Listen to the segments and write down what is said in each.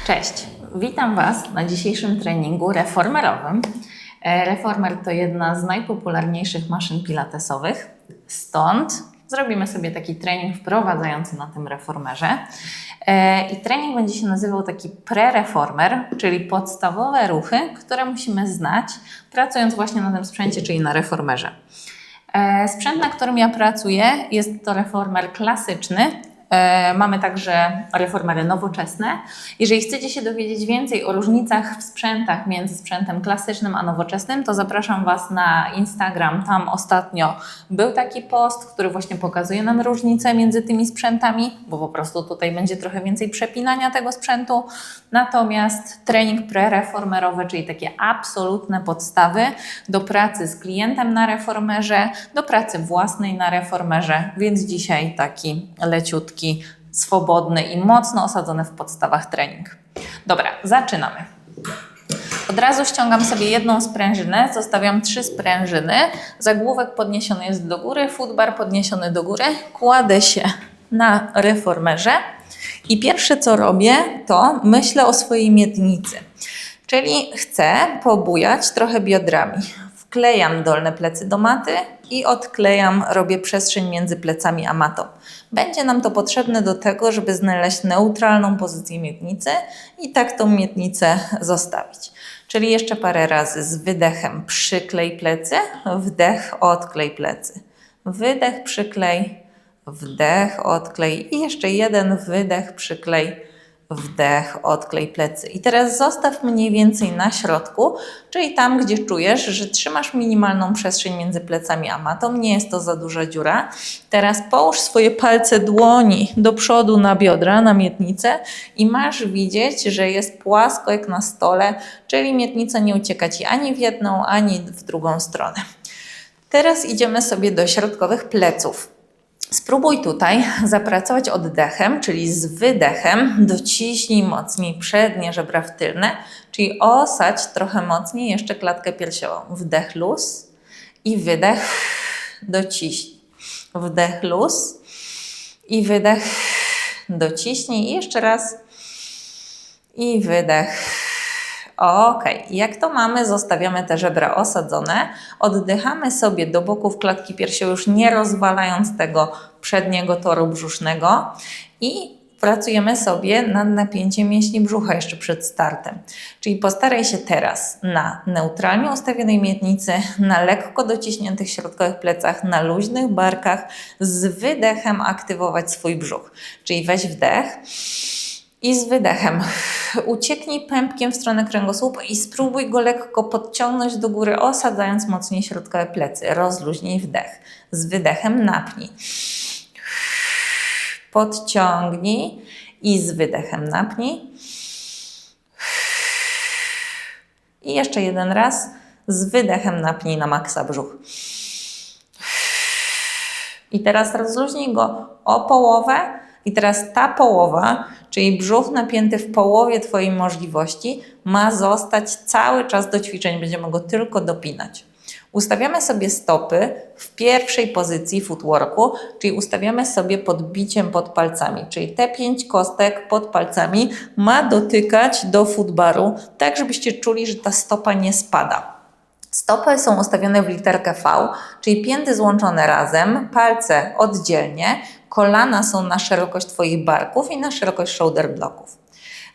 Cześć, witam Was na dzisiejszym treningu reformerowym. Reformer to jedna z najpopularniejszych maszyn pilatesowych, stąd zrobimy sobie taki trening wprowadzający na tym reformerze. I trening będzie się nazywał taki pre-reformer, czyli podstawowe ruchy, które musimy znać, pracując właśnie na tym sprzęcie, czyli na reformerze. Sprzęt, na którym ja pracuję, jest to reformer klasyczny. Mamy także reformery nowoczesne. Jeżeli chcecie się dowiedzieć więcej o różnicach w sprzętach między sprzętem klasycznym a nowoczesnym, to zapraszam Was na Instagram. Tam ostatnio był taki post, który właśnie pokazuje nam różnice między tymi sprzętami, bo po prostu tutaj będzie trochę więcej przepinania tego sprzętu. Natomiast trening pre-reformerowy, czyli takie absolutne podstawy do pracy z klientem na reformerze, do pracy własnej na reformerze, więc dzisiaj taki leciutki, swobodny i mocno osadzony w podstawach trening. Dobra, zaczynamy. Od razu ściągam sobie jedną sprężynę, zostawiam 3 sprężyny, zagłówek podniesiony jest do góry, footbar podniesiony do góry, kładę się na reformerze i pierwsze co robię, to myślę o swojej miednicy, czyli chcę pobujać trochę biodrami. Wklejam dolne plecy do maty i odklejam, robię przestrzeń między plecami a matą. Będzie nam to potrzebne do tego, żeby znaleźć neutralną pozycję miednicy i tak tą miednicę zostawić. Czyli jeszcze parę razy z wydechem przyklej plecy, wdech, odklej plecy. Wydech, przyklej, wdech, odklej i jeszcze jeden wydech, przyklej, wdech, odklej plecy. I teraz zostaw mniej więcej na środku, czyli tam, gdzie czujesz, że trzymasz minimalną przestrzeń między plecami a matą. Nie jest to za duża dziura. Teraz połóż swoje palce dłoni do przodu na biodra, na miednicę i masz widzieć, że jest płasko jak na stole, czyli miednica nie ucieka Ci ani w jedną, ani w drugą stronę. Teraz idziemy sobie do środkowych pleców. Spróbuj tutaj zapracować oddechem, czyli z wydechem dociśnij mocniej przednie żebra w tylne, czyli osadź trochę mocniej jeszcze klatkę piersiową. Wdech luz i wydech dociśnij. Wdech luz i wydech dociśnij i jeszcze raz i wydech. Ok, jak to mamy, zostawiamy te żebra osadzone, oddychamy sobie do boków klatki piersiowej, już nie rozwalając tego przedniego toru brzusznego i pracujemy sobie nad napięciem mięśni brzucha jeszcze przed startem. Czyli postaraj się teraz na neutralnie ustawionej miednicy, na lekko dociśniętych środkowych plecach, na luźnych barkach, z wydechem aktywować swój brzuch. Czyli weź wdech i z wydechem ucieknij pępkiem w stronę kręgosłupa i spróbuj go lekko podciągnąć do góry, osadzając mocniej środkowe plecy. Rozluźnij wdech. Z wydechem napnij. Podciągnij i z wydechem napnij. I jeszcze jeden raz. Z wydechem napnij na maksa brzuch. I teraz rozluźnij go o połowę. I teraz ta połowa, czyli brzuch napięty w połowie Twojej możliwości, ma zostać cały czas do ćwiczeń. Będziemy go tylko dopinać. Ustawiamy sobie stopy w pierwszej pozycji footworku, czyli ustawiamy sobie podbiciem pod palcami. Czyli te 5 kostek pod palcami ma dotykać do footbaru, tak żebyście czuli, że ta stopa nie spada. Stopy są ustawione w literkę V, czyli pięty złączone razem, palce oddzielnie, kolana są na szerokość Twoich barków i na szerokość shoulder blocków.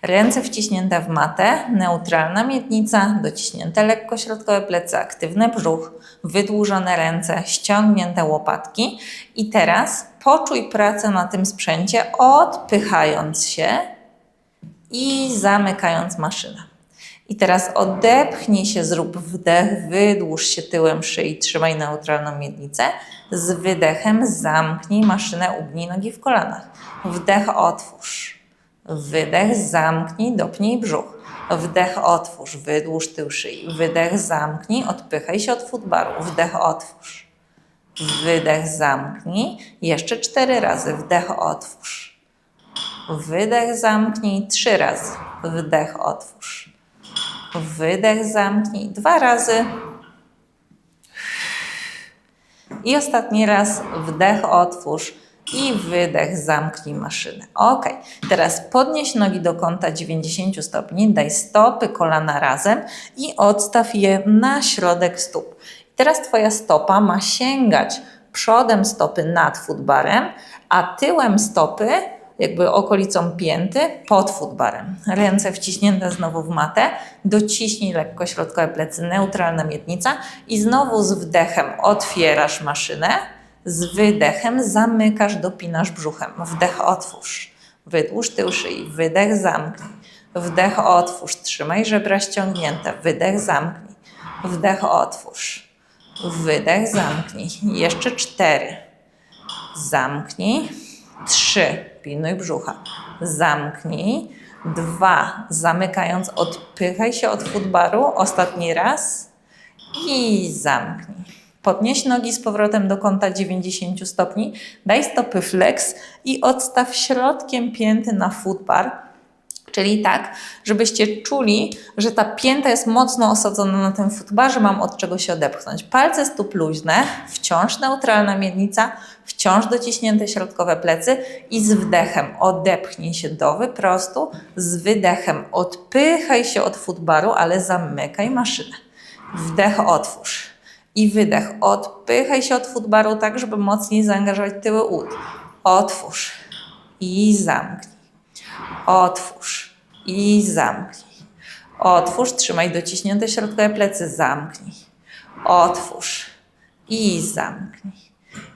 Ręce wciśnięte w matę, neutralna miednica, dociśnięte lekko środkowe plecy, aktywny brzuch, wydłużone ręce, ściągnięte łopatki. I teraz poczuj pracę na tym sprzęcie, odpychając się i zamykając maszynę. I teraz odepchnij się, zrób wdech, wydłuż się tyłem szyi, trzymaj neutralną miednicę. Z wydechem zamknij maszynę, ugnij nogi w kolanach. Wdech, otwórz. Wydech, zamknij, dopnij brzuch. Wdech, otwórz, wydłuż tył szyi. Wydech, zamknij, odpychaj się od footbaru. Wdech, otwórz. Wydech, zamknij. Jeszcze 4 razy. Wdech, otwórz. Wydech, zamknij. 3 razy. Wdech, otwórz. Wydech, zamknij. 2 razy. I ostatni raz. Wdech, otwórz. I wydech, zamknij maszynę. Ok, teraz podnieś nogi do kąta 90 stopni, daj stopy, kolana razem i odstaw je na środek stóp. Teraz Twoja stopa ma sięgać przodem stopy nad footbarem, a tyłem stopy, jakby okolicą pięty, pod footbarem. Ręce wciśnięte znowu w matę, dociśnij lekko środkowe plecy, neutralna miednica i znowu z wdechem otwierasz maszynę, z wydechem zamykasz, dopinasz brzuchem. Wdech, otwórz, wydłuż tył szyi, wydech, zamknij, wdech, otwórz, trzymaj żebra ściągnięte, wydech, zamknij, wdech, otwórz, wydech, zamknij, jeszcze 4, zamknij, 3, pilnuj brzucha, zamknij, 2, zamykając, odpychaj się od footbaru, ostatni raz i zamknij. Podnieś nogi z powrotem do kąta 90 stopni, daj stopy flex i odstaw środkiem pięty na footbar, czyli tak, żebyście czuli, że ta pięta jest mocno osadzona na tym footbarze, mam od czego się odepchnąć. Palce stóp luźne, wciąż neutralna miednica, wciąż dociśnięte środkowe plecy i z wdechem odepchnij się do wyprostu, z wydechem odpychaj się od footbaru, ale zamykaj maszynę. Wdech, otwórz. I wydech, odpychaj się od footbaru tak, żeby mocniej zaangażować tyły ud. Otwórz i zamknij. Otwórz i zamknij. Otwórz, trzymaj dociśnięte środkowe plecy, zamknij. Otwórz i zamknij.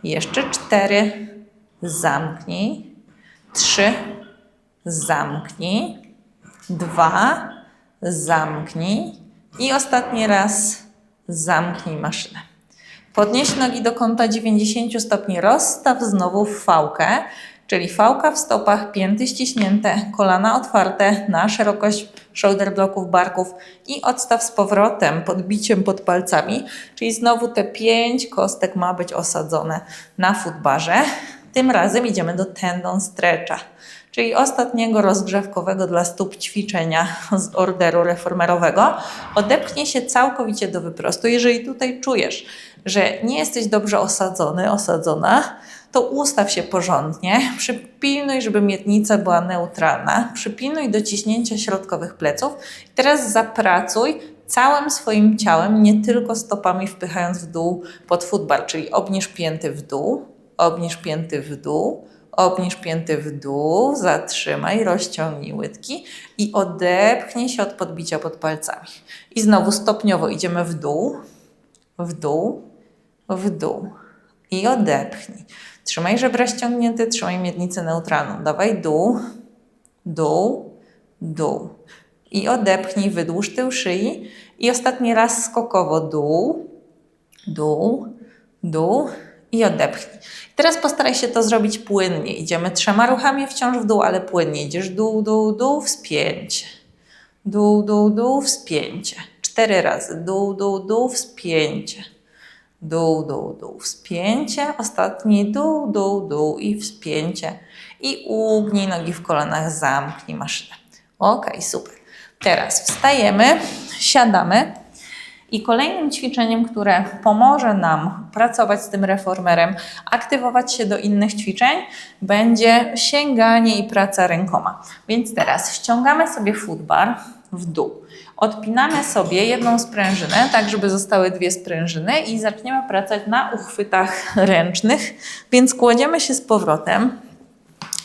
Jeszcze 4, zamknij. 3, zamknij. 2, zamknij. I ostatni raz zamknij maszynę. Podnieś nogi do kąta 90 stopni, rozstaw znowu w V-kę, czyli V-ka w stopach, pięty ściśnięte, kolana otwarte na szerokość shoulder blocków, barków i odstaw z powrotem podbiciem pod palcami, czyli znowu te 5 kostek ma być osadzone na footbarze. Tym razem idziemy do tendon stretcha, czyli ostatniego rozgrzewkowego dla stóp ćwiczenia z orderu reformerowego. Odepchnij się całkowicie do wyprostu. Jeżeli tutaj czujesz, że nie jesteś dobrze osadzony, osadzona, to ustaw się porządnie, przypilnuj, żeby miednica była neutralna, przypilnuj do ciśnięcia środkowych pleców. I teraz zapracuj całym swoim ciałem, nie tylko stopami wpychając w dół pod footbar, czyli obniż pięty w dół, obniż pięty w dół, obniż pięty w dół, zatrzymaj, rozciągnij łydki i odepchnij się od podbicia pod palcami. I znowu stopniowo idziemy w dół, w dół, w dół i odepchnij. Trzymaj żebra ściągnięte, trzymaj miednicę neutralną. Dawaj dół, dół, dół i odepchnij, wydłuż tył szyi i ostatni raz skokowo dół, dół, dół i odepchnij. Teraz postaraj się to zrobić płynnie. Idziemy 3 ruchami wciąż w dół, ale płynnie. Idziesz dół, dół, dół, wspięcie. Dół, dół, dół, wspięcie. 4 razy. Dół, dół, dół, wspięcie. Dół, dół, dół, wspięcie. Ostatni dół, dół, dół i wspięcie. I ugnij nogi w kolanach, zamknij maszynę. Ok, super. Teraz wstajemy, siadamy. I kolejnym ćwiczeniem, które pomoże nam pracować z tym reformerem, aktywować się do innych ćwiczeń, będzie sięganie i praca rękoma. Więc teraz ściągamy sobie footbar w dół. Odpinamy sobie jedną sprężynę, tak żeby zostały 2 sprężyny i zaczniemy pracować na uchwytach ręcznych. Więc kładziemy się z powrotem,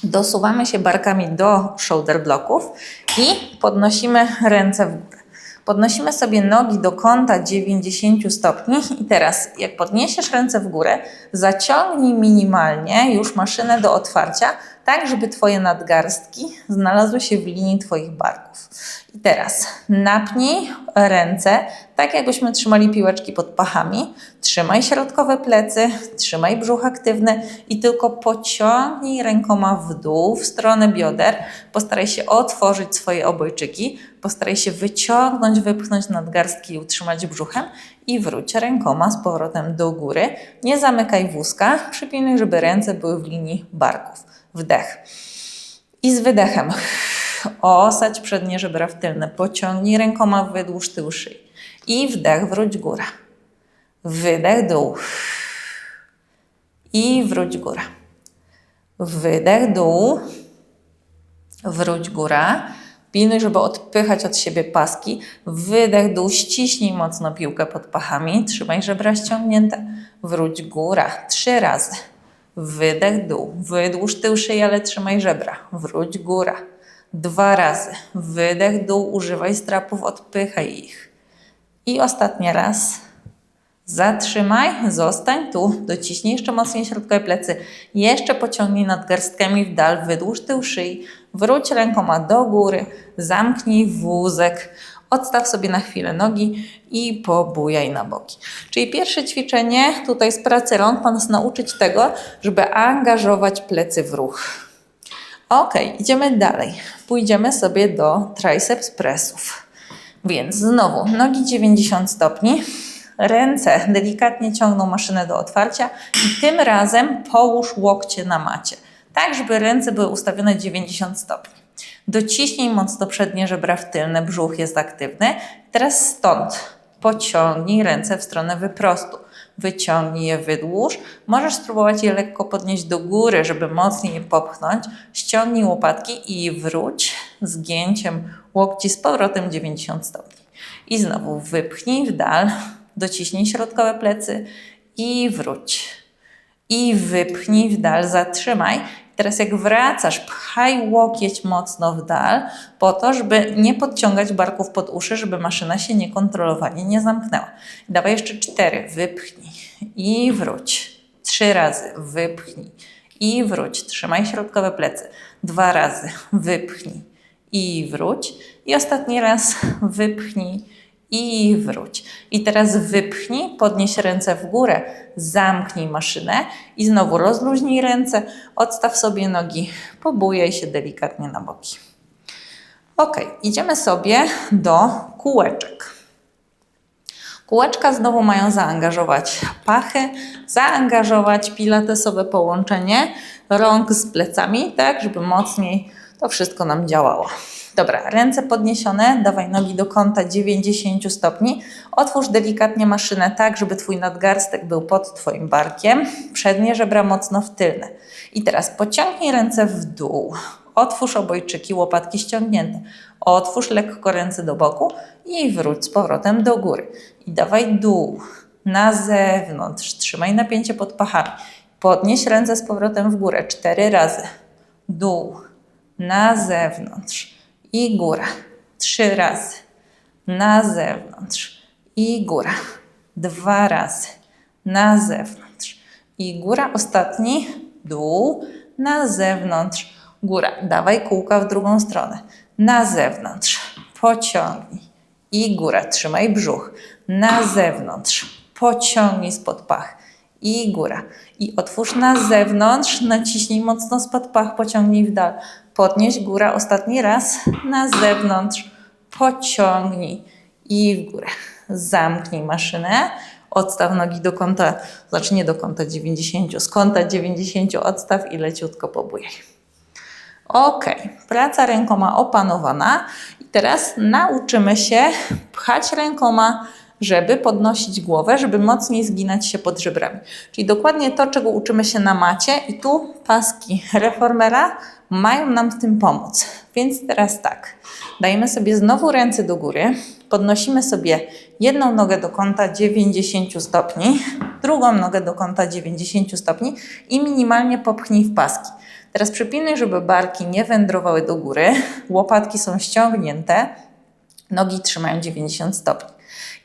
dosuwamy się barkami do shoulder blocków i podnosimy ręce w górę. Podnosimy sobie nogi do kąta 90 stopni i teraz jak podniesiesz ręce w górę, zaciągnij minimalnie już maszynę do otwarcia, tak żeby Twoje nadgarstki znalazły się w linii Twoich barków. I teraz napnij ręce, tak jakbyśmy trzymali piłeczki pod pachami. Trzymaj środkowe plecy, trzymaj brzuch aktywny i tylko pociągnij rękoma w dół, w stronę bioder. Postaraj się otworzyć swoje obojczyki, postaraj się wyciągnąć, wypchnąć nadgarstki i utrzymać brzuchem i wróć rękoma z powrotem do góry. Nie zamykaj wózka, przypilnuj, żeby ręce były w linii barków. Wdech. I z wydechem osadź przednie żebra w tylne. Pociągnij rękoma, wydłuż tył szyi. I wdech, wróć góra. Wydech, dół. I wróć góra. Wydech, dół. Wróć, góra. Pilnuj, żeby odpychać od siebie paski. Wydech, dół. Ściśnij mocno piłkę pod pachami. Trzymaj żebra ściągnięte. Wróć, góra. 3 razy. Wydech, dół. Wydłuż tył szyi, ale trzymaj żebra. Wróć, góra. 2 razy. Wydech, dół. Używaj strapów, odpychaj ich. I ostatni raz. Zatrzymaj, zostań tu, dociśnij jeszcze mocniej środkowe plecy, jeszcze pociągnij nadgarstkami w dal, wydłuż tył szyi, wróć rękoma do góry, zamknij wózek, odstaw sobie na chwilę nogi i pobujaj na boki. Czyli pierwsze ćwiczenie tutaj z pracy rąk ma nas nauczyć tego, żeby angażować plecy w ruch. Ok, idziemy dalej. Pójdziemy sobie do triceps pressów. Więc znowu nogi 90 stopni. Ręce delikatnie ciągną maszynę do otwarcia i tym razem połóż łokcie na macie, tak żeby ręce były ustawione 90 stopni. Dociśnij mocno przednie żebra w tylne, brzuch jest aktywny. Teraz stąd pociągnij ręce w stronę wyprostu. Wyciągnij je, wydłuż. Możesz spróbować je lekko podnieść do góry, żeby mocniej je popchnąć. Ściągnij łopatki i wróć zgięciem łokci z powrotem 90 stopni. I znowu wypchnij w dal. Dociśnij środkowe plecy i wróć. I wypchnij w dal, zatrzymaj. Teraz jak wracasz, pchaj łokieć mocno w dal, po to, żeby nie podciągać barków pod uszy, żeby maszyna się niekontrolowanie nie zamknęła. Dawaj jeszcze 4, wypchnij i wróć. 3 razy, wypchnij i wróć. Trzymaj środkowe plecy. 2 razy, wypchnij i wróć. I ostatni raz, wypchnij i wróć. I teraz wypchnij, podnieś ręce w górę, zamknij maszynę i znowu rozluźnij ręce, odstaw sobie nogi, pobujaj się delikatnie na boki. Ok, idziemy sobie do kółeczek. Kółeczka znowu mają zaangażować pachy, zaangażować pilatesowe połączenie rąk z plecami, tak żeby mocniej to wszystko nam działało. Dobra, ręce podniesione, dawaj nogi do kąta 90 stopni. Otwórz delikatnie maszynę tak, żeby Twój nadgarstek był pod Twoim barkiem. Przednie żebra mocno w tylne. I teraz pociągnij ręce w dół. Otwórz obojczyki, łopatki ściągnięte. Otwórz lekko ręce do boku i wróć z powrotem do góry. I dawaj dół, na zewnątrz. Trzymaj napięcie pod pachami. Podnieś ręce z powrotem w górę 4 razy. Dół, na zewnątrz. I góra. 3 razy. Na zewnątrz. I góra. 2 razy. Na zewnątrz. I góra. Ostatni. Dół. Na zewnątrz. Góra. Dawaj kółka w drugą stronę. Na zewnątrz. Pociągnij. I góra. Trzymaj brzuch. Na zewnątrz. Pociągnij spod pach. I góra. I otwórz na zewnątrz. Naciśnij mocno spod pach. Pociągnij w dal. Podnieś góra, ostatni raz, na zewnątrz, pociągnij i w górę. Zamknij maszynę, odstaw nogi do kąta, znaczy nie do kąta 90, z kąta 90 odstaw i leciutko pobujaj. Ok, praca rękoma opanowana i teraz nauczymy się pchać rękoma, żeby podnosić głowę, żeby mocniej zginać się pod żebrami. Czyli dokładnie to, czego uczymy się na macie i tu paski reformera mają nam w tym pomóc. Więc teraz tak, dajemy sobie znowu ręce do góry, podnosimy sobie jedną nogę do kąta 90 stopni, drugą nogę do kąta 90 stopni i minimalnie popchnij w paski. Teraz przypilnuj, żeby barki nie wędrowały do góry, łopatki są ściągnięte, nogi trzymają 90 stopni.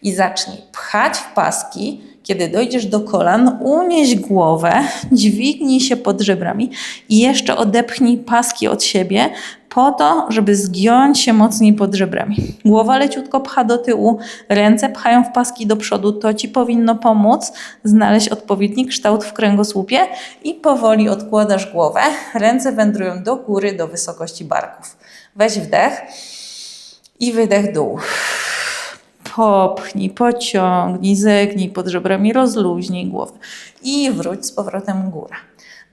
I zacznij pchać w paski, kiedy dojdziesz do kolan, unieś głowę, dźwignij się pod żebrami i jeszcze odepchnij paski od siebie po to, żeby zgiąć się mocniej pod żebrami. Głowa leciutko pcha do tyłu, ręce pchają w paski do przodu. To Ci powinno pomóc znaleźć odpowiedni kształt w kręgosłupie i powoli odkładasz głowę. Ręce wędrują do góry, do wysokości barków. Weź wdech i wydech dół. Popchnij, pociągnij, zegnij pod żebrami, rozluźnij głowę i wróć z powrotem góra.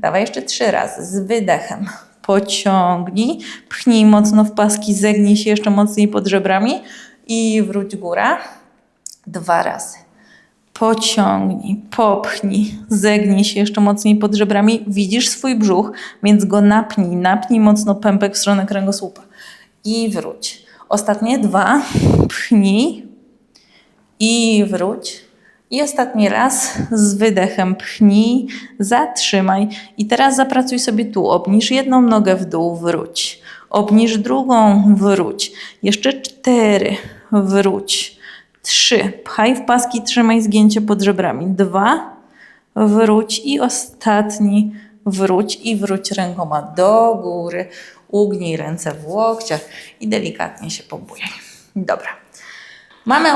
Dawaj jeszcze 3 razy z wydechem. Pociągnij, pchnij mocno w paski, zegnij się jeszcze mocniej pod żebrami i wróć góra. 2 razy. Pociągnij, popchnij, zegnij się jeszcze mocniej pod żebrami. Widzisz swój brzuch, więc go napnij. Napnij mocno pępek w stronę kręgosłupa. I wróć. Ostatnie 2. Pchnij i wróć. I ostatni raz z wydechem pchnij, zatrzymaj. I teraz zapracuj sobie tu. Obniż jedną nogę w dół, wróć. Obniż drugą, wróć. Jeszcze 4, wróć. 3, pchaj w paski, trzymaj zgięcie pod żebrami. 2, wróć i ostatni, wróć i wróć rękoma do góry. Ugnij ręce w łokciach i delikatnie się pobujaj. Dobra. Mamy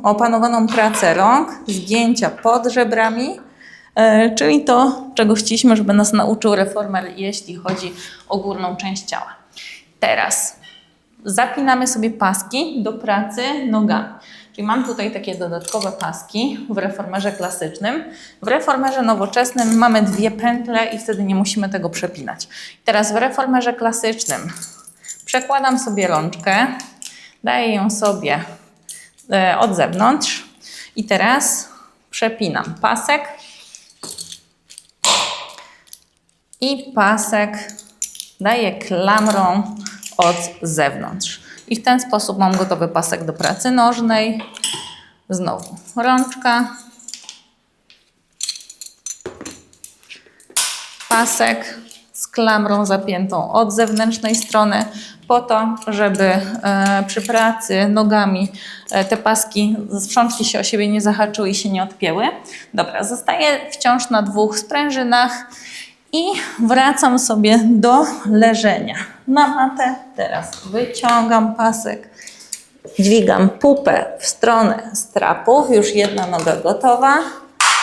opanowaną pracę rąk, zgięcia pod żebrami, czyli to, czego chcieliśmy, żeby nas nauczył reformer, jeśli chodzi o górną część ciała. Teraz zapinamy sobie paski do pracy nogami. Czyli mam tutaj takie dodatkowe paski w reformerze klasycznym. W reformerze nowoczesnym mamy 2 pętle i wtedy nie musimy tego przepinać. Teraz w reformerze klasycznym przekładam sobie rączkę, daję ją sobie od zewnątrz i teraz przepinam pasek i pasek daję klamrą od zewnątrz. I w ten sposób mam gotowy pasek do pracy nożnej. Znowu rączka, pasek z klamrą zapiętą od zewnętrznej strony po to, żeby przy pracy nogami te paski, sprzączki się o siebie nie zahaczyły i się nie odpięły. Dobra, zostaję wciąż na 2 sprężynach i wracam sobie do leżenia na matę. Teraz wyciągam pasek, dźwigam pupę w stronę strapów, już jedna noga gotowa,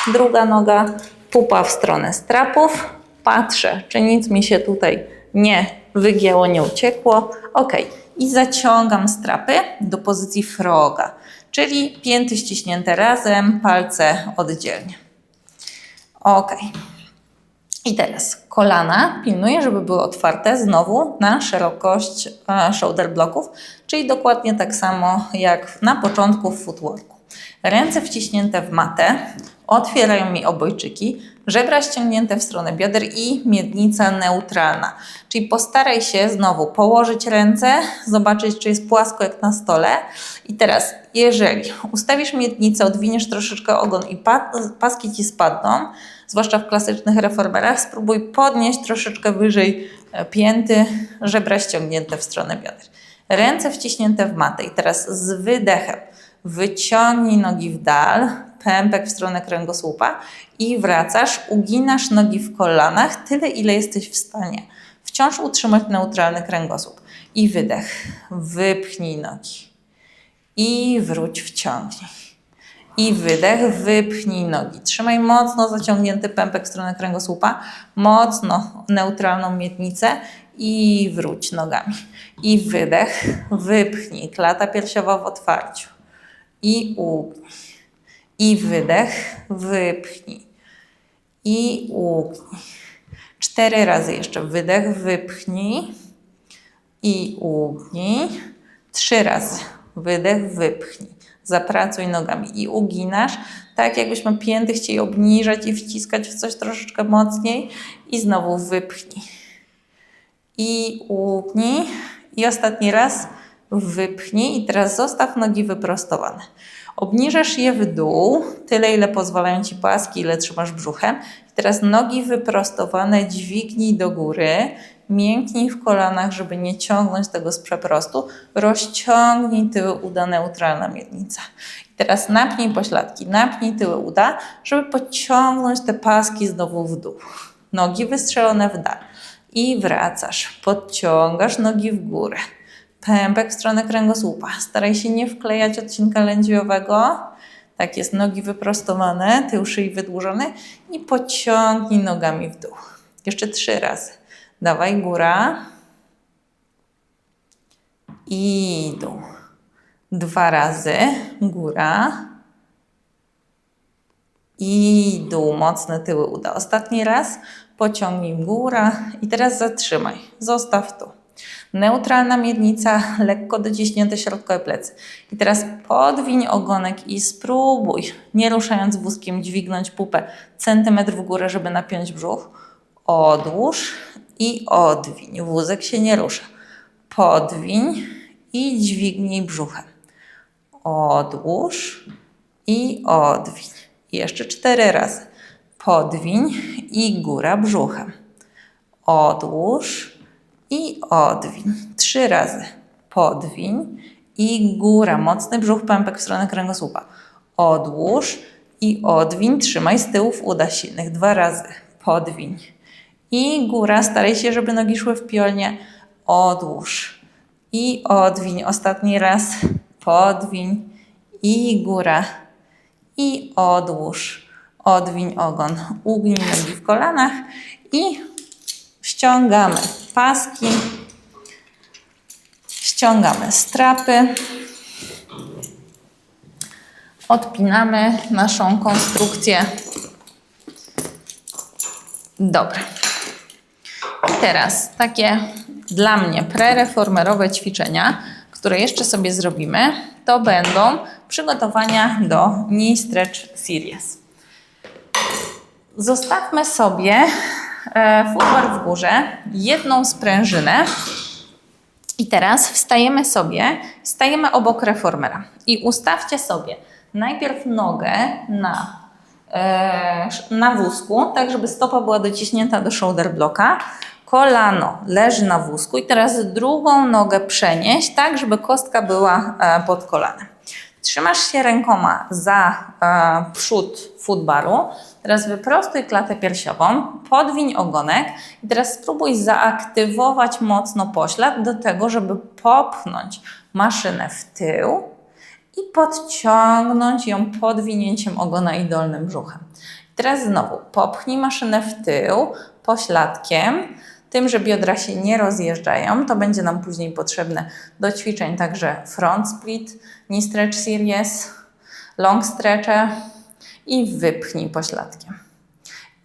druga noga, pupa w stronę strapów. Patrzę, czy nic mi się tutaj nie wygięło, nie uciekło. Ok. I zaciągam strapy do pozycji froga, czyli pięty ściśnięte razem, palce oddzielnie. Ok. I teraz kolana pilnuję, żeby były otwarte znowu na szerokość shoulder blocków, czyli dokładnie tak samo jak na początku w footworku. Ręce wciśnięte w matę, otwierają mi obojczyki, żebra ściągnięte w stronę bioder i miednica neutralna. Czyli postaraj się znowu położyć ręce, zobaczyć, czy jest płasko jak na stole. I teraz, jeżeli ustawisz miednicę, odwiniesz troszeczkę ogon i paski Ci spadną, zwłaszcza w klasycznych reformerach, spróbuj podnieść troszeczkę wyżej pięty, żebra ściągnięte w stronę bioder. Ręce wciśnięte w matę i teraz z wydechem wyciągnij nogi w dal, pępek w stronę kręgosłupa i wracasz, uginasz nogi w kolanach tyle, ile jesteś w stanie. Wciąż utrzymać neutralny kręgosłup. I wydech, wypchnij nogi i wróć, wciągnij. I wydech, wypchnij nogi. Trzymaj mocno zaciągnięty pępek w stronę kręgosłupa, mocno neutralną miednicę i wróć nogami. I wydech, wypchnij, klata piersiowa w otwarciu. I ugnij. I wydech, wypchnij. I ugnij. 4 razy jeszcze. Wydech, wypchnij. I ugnij. 3 razy. Wydech, wypchnij. Zapracuj nogami i uginasz, tak jakbyśmy pięty chcieli obniżać i wciskać w coś troszeczkę mocniej. I znowu wypchnij. I ugnij. I ostatni raz wypchnij. I teraz zostaw nogi wyprostowane. Obniżasz je w dół, tyle ile pozwalają Ci paski, ile trzymasz brzuchem. I teraz nogi wyprostowane dźwignij do góry. Mięknij w kolanach, żeby nie ciągnąć tego z przeprostu. Rozciągnij tyły uda, neutralna miednica. I teraz napnij pośladki, napnij tyły uda, żeby podciągnąć te paski znowu w dół. Nogi wystrzelone w dal. I wracasz, podciągasz nogi w górę. Pępek w stronę kręgosłupa. Staraj się nie wklejać odcinka lędźwiowego. Tak jest, nogi wyprostowane, tył szyi wydłużony i podciągnij nogami w dół. Jeszcze 3 razy. Dawaj, góra i dół. 2 razy, góra i dół. Mocne tyły uda. Ostatni raz pociągnij góra i teraz zatrzymaj. Zostaw tu. Neutralna miednica, lekko dociśnięte środkowe plecy. I teraz podwiń ogonek i spróbuj, nie ruszając wózkiem, dźwignąć pupę centymetr w górę, żeby napiąć brzuch. Odłóż i odwiń. Wózek się nie rusza. Podwiń i dźwignij brzuchem. Odłóż i odwiń. Jeszcze 4 razy. Podwiń i góra brzuchem. Odłóż i odwiń. 3 razy. Podwiń i góra. Mocny brzuch, pępek w stronę kręgosłupa. Odłóż i odwiń. Trzymaj z tyłów uda silnych. 2 razy. Podwiń i góra. Staraj się, żeby nogi szły w piolnie. Odłóż i odwiń. Ostatni raz. Podwiń i góra. I odłóż. Odwiń ogon. Ugnij nogi w kolanach i ściągamy paski. Ściągamy strapy. Odpinamy naszą konstrukcję. Dobra. I teraz takie dla mnie prereformerowe ćwiczenia, które jeszcze sobie zrobimy, to będą przygotowania do Knee Stretch Series. Zostawmy sobie footbar w górze, jedną sprężynę i teraz stajemy obok reformera i ustawcie sobie najpierw nogę na wózku, tak żeby stopa była dociśnięta do shoulder blocka. Kolano leży na wózku i teraz drugą nogę przenieść, tak żeby kostka była pod kolanem. Trzymasz się rękoma za przód footbaru. Teraz wyprostuj klatę piersiową, podwiń ogonek i teraz spróbuj zaaktywować mocno poślad do tego, żeby popchnąć maszynę w tył i podciągnąć ją podwinięciem ogona i dolnym brzuchem. Teraz znowu popchnij maszynę w tył pośladkiem, tym, że biodra się nie rozjeżdżają. To będzie nam później potrzebne do ćwiczeń, także front split, knee stretch series, long stretche i wypchnij pośladkiem.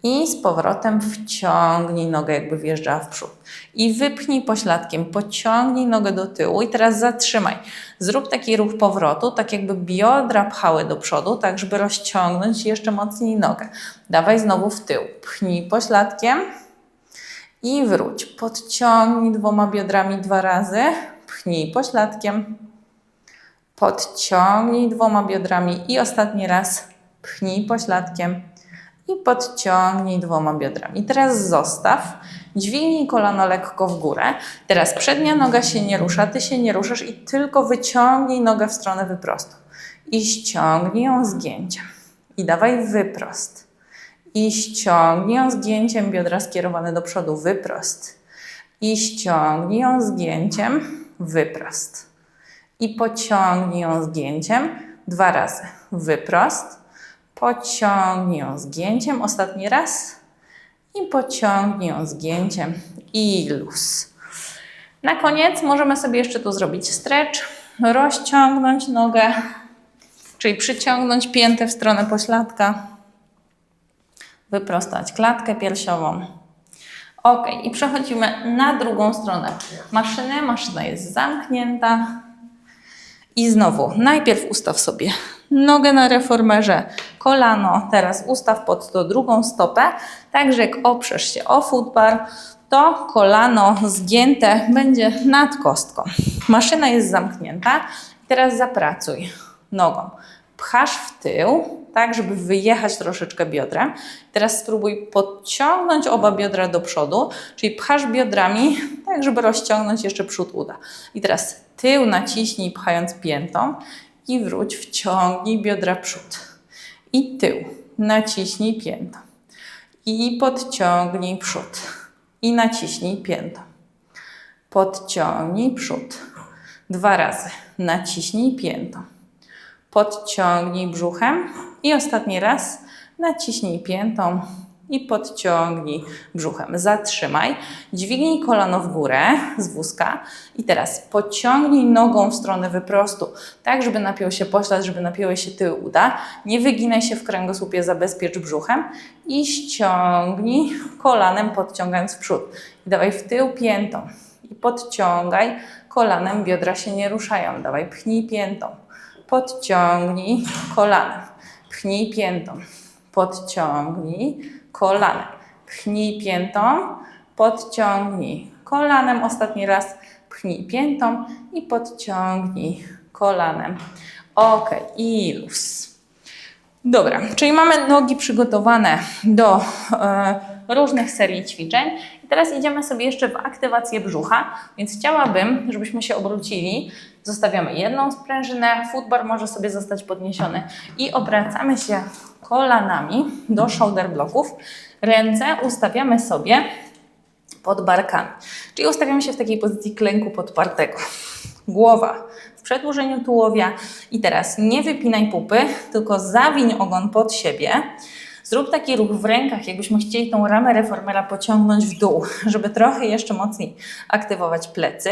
I z powrotem wciągnij nogę, jakby wjeżdżała w przód. I wypchnij pośladkiem, pociągnij nogę do tyłu i teraz zatrzymaj. Zrób taki ruch powrotu, tak jakby biodra pchały do przodu, tak żeby rozciągnąć jeszcze mocniej nogę. Dawaj znowu w tył. Pchnij pośladkiem i wróć. Podciągnij 2 biodrami 2 razy. Pchnij pośladkiem. Podciągnij 2 biodrami i ostatni raz pchnij pośladkiem i podciągnij 2 biodrami. Teraz zostaw, dźwignij kolano lekko w górę. Teraz przednia noga się nie rusza, ty się nie ruszasz i tylko wyciągnij nogę w stronę wyprostu. I ściągnij ją zgięciem. I dawaj wyprost. I ściągnij ją zgięciem, biodra skierowane do przodu, wyprost. I ściągnij ją zgięciem, wyprost. I pociągnij ją zgięciem 2 razy. Wyprost. Pociągnij ją zgięciem. Ostatni raz. I pociągnij ją zgięciem. I luz. Na koniec możemy sobie jeszcze tu zrobić stretch. Rozciągnąć nogę, czyli przyciągnąć piętę w stronę pośladka. Wyprostać klatkę piersiową. Ok, i przechodzimy na drugą stronę maszyny. Maszyna jest zamknięta. I znowu, najpierw ustaw sobie nogę na reformerze, kolano, teraz ustaw pod to drugą stopę, tak że jak oprzesz się o footbar, to kolano zgięte będzie nad kostką. Maszyna jest zamknięta i teraz zapracuj nogą. Pchasz w tył, tak żeby wyjechać troszeczkę biodrem. Teraz spróbuj podciągnąć oba biodra do przodu, czyli pchasz biodrami, tak żeby rozciągnąć jeszcze przód uda. I teraz tył naciśnij pchając piętą i wróć, wciągnij biodra przód. I tył, naciśnij piętą. I podciągnij przód. I naciśnij piętą. Podciągnij przód. 2 razy. Naciśnij piętą. Podciągnij brzuchem i ostatni raz naciśnij piętą i podciągnij brzuchem. Zatrzymaj, dźwignij kolano w górę z wózka i teraz pociągnij nogą w stronę wyprostu, tak żeby napiął się poślad, żeby napięły się tyły uda. Nie wyginaj się w kręgosłupie, zabezpiecz brzuchem i ściągnij kolanem, podciągając w przód. I dawaj w tył piętą i podciągaj kolanem, biodra się nie ruszają. Dawaj, pchnij piętą, podciągnij kolanem, pchnij piętą, podciągnij kolanem, pchnij piętą, podciągnij kolanem. Ostatni raz pchnij piętą i podciągnij kolanem. Ok, i luz. Dobra, czyli mamy nogi przygotowane do różnych serii ćwiczeń. I teraz idziemy sobie jeszcze w aktywację brzucha, więc chciałabym, żebyśmy się obrócili. Zostawiamy jedną sprężynę, footbar może sobie zostać podniesiony i obracamy się kolanami do shoulder blocków. Ręce ustawiamy sobie pod barkami, czyli ustawiamy się w takiej pozycji klęku podpartego. Głowa w przedłużeniu tułowia i teraz nie wypinaj pupy, tylko zawiń ogon pod siebie. Zrób taki ruch w rękach, jakbyśmy chcieli tą ramę reformera pociągnąć w dół, żeby trochę jeszcze mocniej aktywować plecy.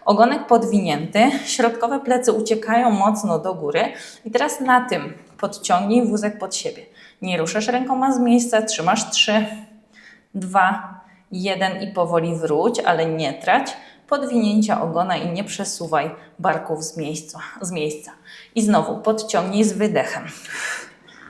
Ogonek podwinięty, środkowe plecy uciekają mocno do góry i teraz na tym podciągnij wózek pod siebie. Nie ruszasz rękoma z miejsca, trzymasz 3, 2, 1 i powoli wróć, ale nie trać podwinięcia ogona i nie przesuwaj barków z miejsca. I znowu podciągnij z wydechem.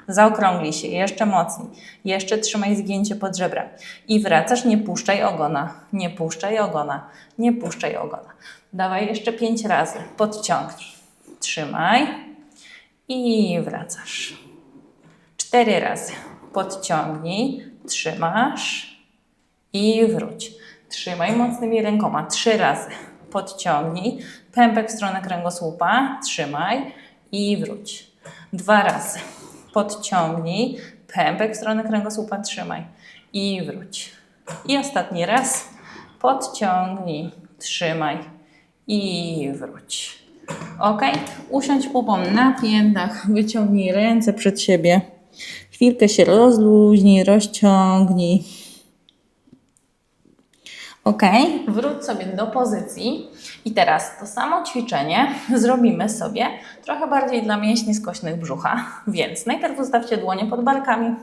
Zaokrąglij się jeszcze mocniej. Jeszcze trzymaj zgięcie pod żebra. I wracasz, nie puszczaj ogona, nie puszczaj ogona, nie puszczaj ogona. Dawaj jeszcze 5 razy. Podciągnij. Trzymaj i wracasz. 4 razy. Podciągnij, trzymasz i wróć. Trzymaj mocnymi rękoma. 3 razy. Podciągnij. Pępek w stronę kręgosłupa. Trzymaj i wróć. 2 razy. Podciągnij. Pępek w stronę kręgosłupa. Trzymaj i wróć. I ostatni raz. Podciągnij. Trzymaj i wróć. Ok? Usiądź pupą na piętach. Wyciągnij ręce przed siebie. Chwilkę się rozluźnij, rozciągnij. Ok, wróć sobie do pozycji i teraz to samo ćwiczenie zrobimy sobie trochę bardziej dla mięśni skośnych brzucha, więc najpierw ustawcie dłonie pod barkami.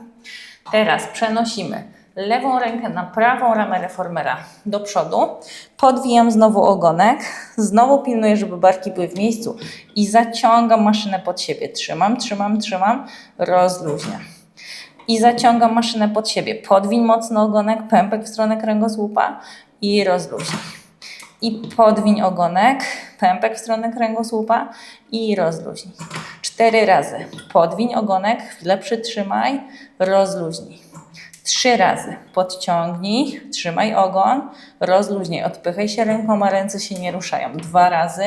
Teraz przenosimy lewą rękę na prawą ramę reformera do przodu, podwijam znowu ogonek, znowu pilnuję, żeby barki były w miejscu i zaciągam maszynę pod siebie. Trzymam, rozluźniam. I zaciągam maszynę pod siebie. Podwiń mocno ogonek, pępek w stronę kręgosłupa i rozluźnij. I podwiń ogonek, pępek w stronę kręgosłupa i rozluźnij. 4 razy. Podwiń ogonek, chwilę przytrzymaj, rozluźnij. 3 razy. Podciągnij, trzymaj ogon, rozluźnij. Odpychaj się rękoma, ręce się nie ruszają. 2 razy.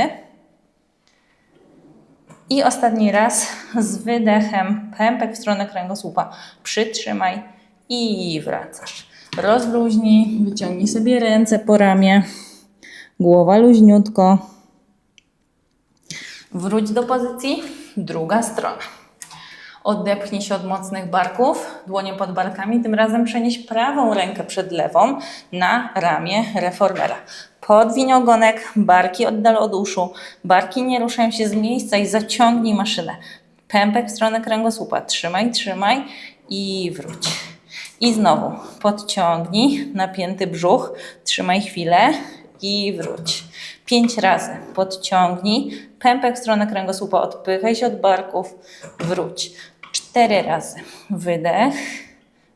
I ostatni raz z wydechem, pępek w stronę kręgosłupa. Przytrzymaj i wracasz. Rozluźnij, wyciągnij sobie ręce po ramię. Głowa luźniutko. Wróć do pozycji, druga strona. Odepchnij się od mocnych barków, dłonie pod barkami. Tym razem przenieś prawą rękę przed lewą na ramię reformera. Podwiń ogonek, barki oddal od uszu, barki nie ruszają się z miejsca i zaciągnij maszynę. Pępek w stronę kręgosłupa. Trzymaj i wróć. I znowu podciągnij napięty brzuch, trzymaj chwilę i wróć. 5 razy podciągnij, pępek w stronę kręgosłupa, odpychaj się od barków, wróć. 4 razy wydech,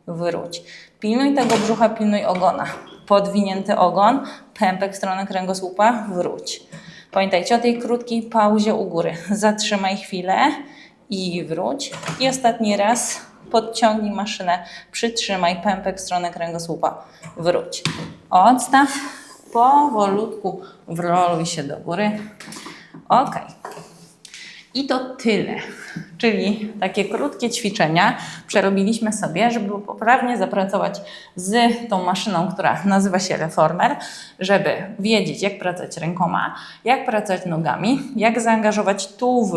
wróć. Pilnuj tego brzucha, pilnuj ogona. Podwinięty ogon, pępek w stronę kręgosłupa, wróć. Pamiętajcie o tej krótkiej pauzie u góry. Zatrzymaj chwilę i wróć. I ostatni raz podciągnij maszynę, przytrzymaj pępek w stronę kręgosłupa, wróć. Odstaw, powolutku wroluj się do góry. Ok. I to tyle. Czyli takie krótkie ćwiczenia przerobiliśmy sobie, żeby poprawnie zapracować z tą maszyną, która nazywa się reformer, żeby wiedzieć, jak pracować rękoma, jak pracować nogami, jak zaangażować tułów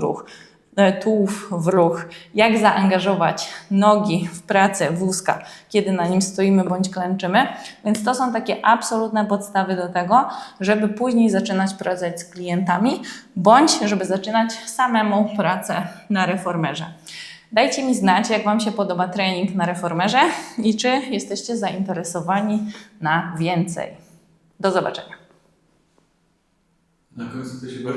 w ruch, jak zaangażować nogi w pracę wózka, kiedy na nim stoimy bądź klęczymy. Więc to są takie absolutne podstawy do tego, żeby później zaczynać pracować z klientami, bądź żeby zaczynać samemu pracę na reformerze. Dajcie mi znać, jak Wam się podoba trening na reformerze i czy jesteście zainteresowani na więcej. Do zobaczenia. Na końcu to się bardziej